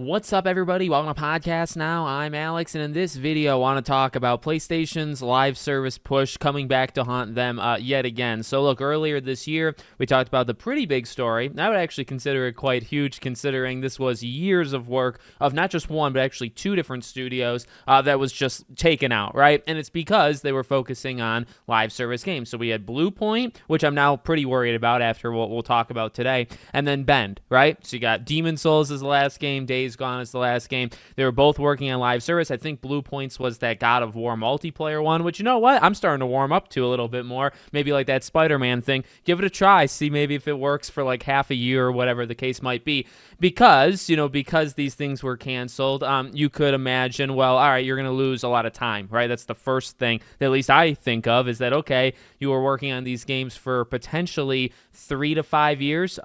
What's up, everybody? Welcome to podcast now. I'm Alex, and in this video, I want to talk about PlayStation's live service push coming back to haunt them yet again. So look, earlier this year, we talked about the pretty big story. I would actually consider it quite huge, considering this was years of work of not just one, but actually two different studios that was just taken out, right? And it's because they were focusing on live service games. So we had Blue Point, which I'm now pretty worried about after what we'll talk about today, and then Bend, right? So you got Demon Souls as the last game, Days Gone as the last game. They were both working on live service. I think Blue Points was that God of War multiplayer one, which, you know what, I'm starting to warm up to a little bit more. Maybe like that Spider-Man thing. Give it a try. See maybe if it works for like half a year or whatever the case might be. Because these things were canceled, you could imagine, well, all right, you're going to lose a lot of time, right? That's the first thing that at least I think of is that, okay, you were working on these games for potentially 3 to 5 years,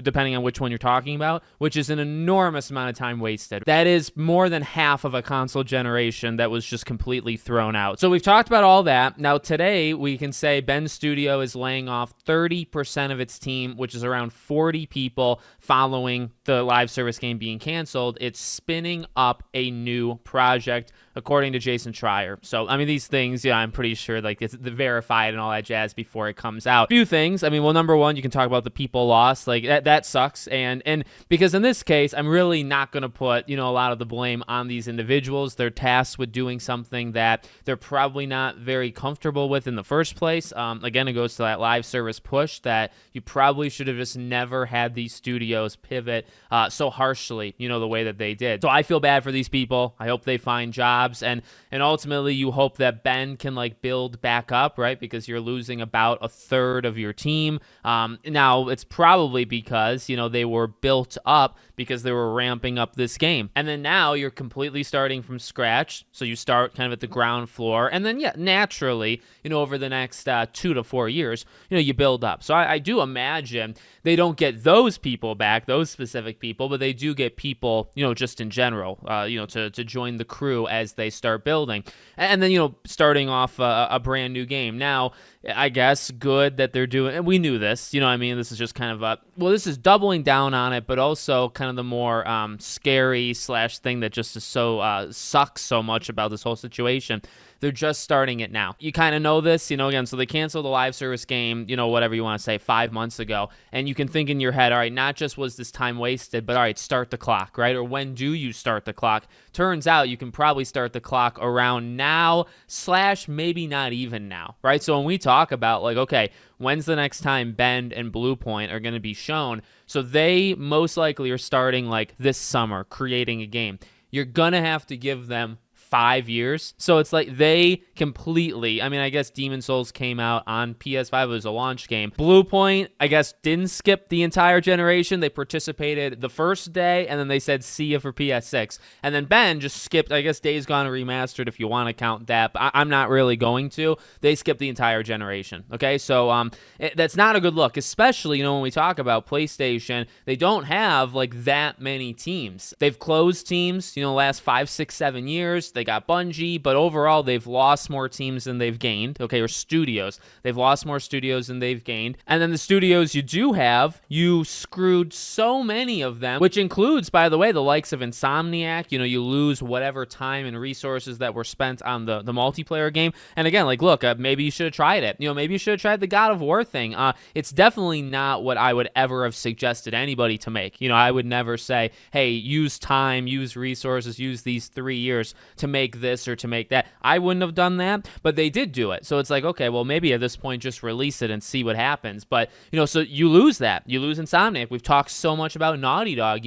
depending on which one you're talking about, which is an enormous amount of time wasted. That is more than half of a console generation that was just completely thrown out. So we've talked about all that. Now today we can say Bend Studio is laying off 30% of its team, which is around 40 people following the live service game being canceled. It's spinning up a new project, according to Jason Schreier. So, I mean, these things, yeah, I'm pretty sure, like, it's verified and all that jazz before it comes out. Few things. I mean, well, number one, you can talk about the people lost. Like, that sucks. And because in this case, I'm really not going to put, a lot of the blame on these individuals. They're tasked with doing something that they're probably not very comfortable with in the first place. Again, it goes to that live service push that you probably should have just never had these studios pivot so harshly, the way that they did. So I feel bad for these people. I hope they find jobs, and ultimately you hope that Ben can like build back up, right? Because you're losing about a third of your team. Now it's probably because, they were built up because they were ramping up this game. And then now you're completely starting from scratch. So you start kind of at the ground floor. And then, yeah, naturally, over the next 2 to 4 years, you build up. So I do imagine they don't get those people back, those specific people, but they do get people, just in general, to join the crew as they start building. And then, starting off a brand new game. Now, I guess good that they're doing, and we knew this, this is just kind of this is doubling down on it, but also kind of the more scary / thing that just is so sucks so much about this whole situation. They're just starting it now. You kind of know this, again, so they canceled the live service game, whatever you want to say, 5 months ago. And you can think in your head, all right, not just was this time wasted, but all right, start the clock, right? Or when do you start the clock? Turns out you can probably start the clock around now / maybe not even now, right? So when we talk about like, okay, when's the next time Bend and Blue Point are going to be shown? So they most likely are starting like this summer creating a game. You're going to have to give them 5 years. So it's like they completely, I guess Demon Souls came out on PS5. It was a launch game. Blue Point, I guess, didn't skip the entire generation. They participated the first day, and then they said, see ya for PS6. And then Ben just skipped, I guess, Days Gone Remastered, if you want to count that. But I'm not really going to. They skipped the entire generation. Okay, so that's not a good look, especially, when we talk about PlayStation, they don't have, like, that many teams. They've closed teams, last 5, 6, 7 years. They got Bungie, but overall, they've lost more teams than they've gained, okay, or studios. They've lost more studios than they've gained. And then the studios you do have, you screwed so many of them, which includes, by the way, the likes of Insomniac. You lose whatever time and resources that were spent on the multiplayer game. And again, like, look, maybe you should have tried it. Maybe you should have tried the God of War thing. It's definitely not what I would ever have suggested anybody to make. I would never say, hey, use time, use resources, use these 3 years to make this or to make that. I wouldn't have done that, but they did do it. So it's like, okay, well, maybe at this point, just release it and see what happens. But, so you lose that. You lose Insomniac. We've talked so much about Naughty Dog,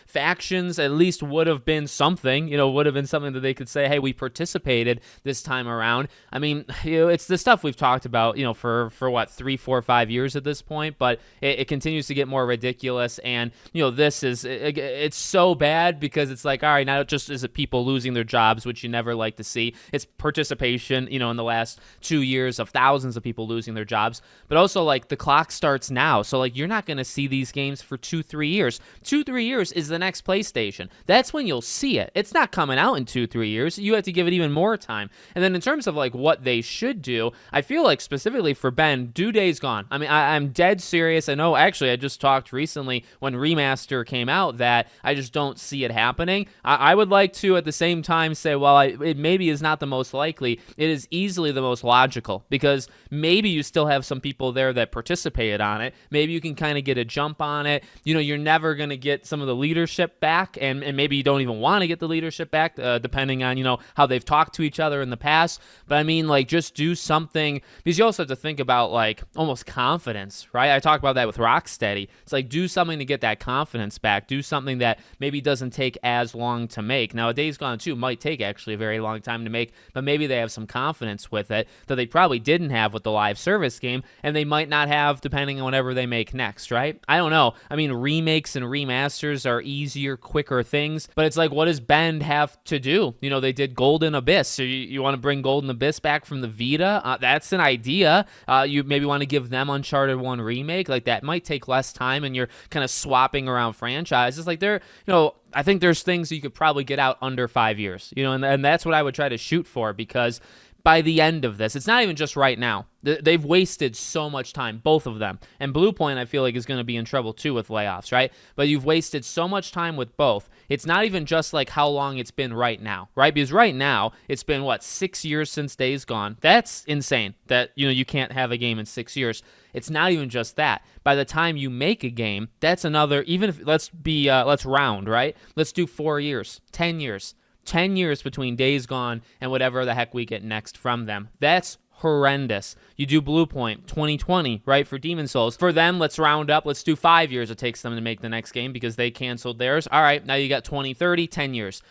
factions at least would have been something, would have been something that they could say, hey, we participated this time around. It's the stuff we've talked about, for what, 3, 4, 5 years at this point, but it continues to get more ridiculous. And, this is, it's so bad because it's like, all right, now just is it people losing their jobs, which you never like to see. It's participation, you know, in the last 2 years of thousands of people losing their jobs. But also, like, the clock starts now. So, like, you're not going to see these games for 2-3 years. 2-3 years is the next PlayStation. That's when you'll see it. It's not coming out in 2-3 years. You have to give it even more time. And then in terms of, like, what they should do, I feel like specifically for Ben, do Days Gone. I mean, I'm dead serious. I know, actually, I just talked recently when Remaster came out that I just don't see it happening. I would like to, at the same time, say, well, it maybe is not the most likely. It is easily the most logical, because maybe you still have some people there that participated on it. Maybe you can kind of get a jump on it. You know, you're never going to get some of the leadership back, and maybe you don't even want to get the leadership back, depending on, you know, how they've talked to each other in the past. But I mean, like, just do something, because you also have to think about, like, almost confidence, right? I talk about that with Rocksteady. It's like, do something to get that confidence back. Do something that maybe doesn't take as long to make. Now, a Days Gone 2 might take actually a very long time to make, but maybe they have some confidence with it that they probably didn't have with the live service game, and they might not have depending on whatever they make next, right? I don't know. I mean, remakes and remasters are easier, quicker things, but it's like, what does Bend have to do? You know, they did Golden Abyss, so you want to bring Golden Abyss back from the Vita? That's an idea. You maybe want to give them Uncharted 1 remake. Like, that might take less time, and you're kind of swapping around franchises. Like, they're, you know, I think there's things you could probably get out under 5 years, you know, and that's what I would try to shoot for, because by the end of this, it's not even just right now. They've wasted so much time, both of them. And Bluepoint, I feel like, is going to be in trouble too with layoffs, right? But you've wasted so much time with both. It's not even just like how long it's been right now, right? Because right now, it's been, 6 years since Days Gone. That's insane that, you know, you can't have a game in 6 years. It's not even just that. By the time you make a game, that's another, even if, let's round, right? Let's do 4 years, 10 years. 10 years between Days Gone and whatever the heck we get next from them. That's horrendous. You do Bluepoint, 2020, right, for Demon Souls. For them, let's round up. Let's do 5 years it takes them to make the next game because they canceled theirs. All right, now you got 2030, 10 years.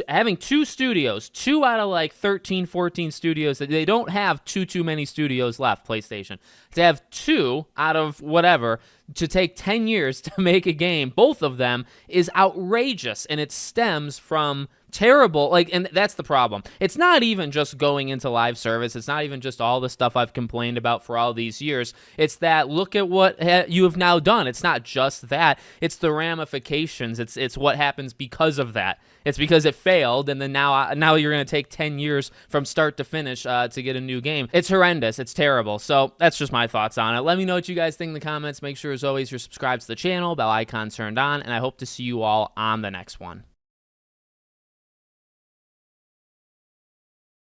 Having 2 studios, 2 out of like 13, 14 studios, they don't have too many studios left, PlayStation. To have 2 out of whatever, to take 10 years to make a game, both of them, is outrageous, and it stems from terrible, like, and that's the problem. It's not even just going into live service. It's not even just all the stuff I've complained about for all these years. It's that, look at what you have now done. It's not just that. It's the ramifications. It's what happens because of that. It's because it failed, and then now you're going to take 10 years from start to finish to get a new game. It's horrendous. It's terrible. So that's just my thoughts on it. Let me know what you guys think in the comments. Make sure, as always, you're subscribed to the channel, bell icon turned on, and I hope to see you all on the next one.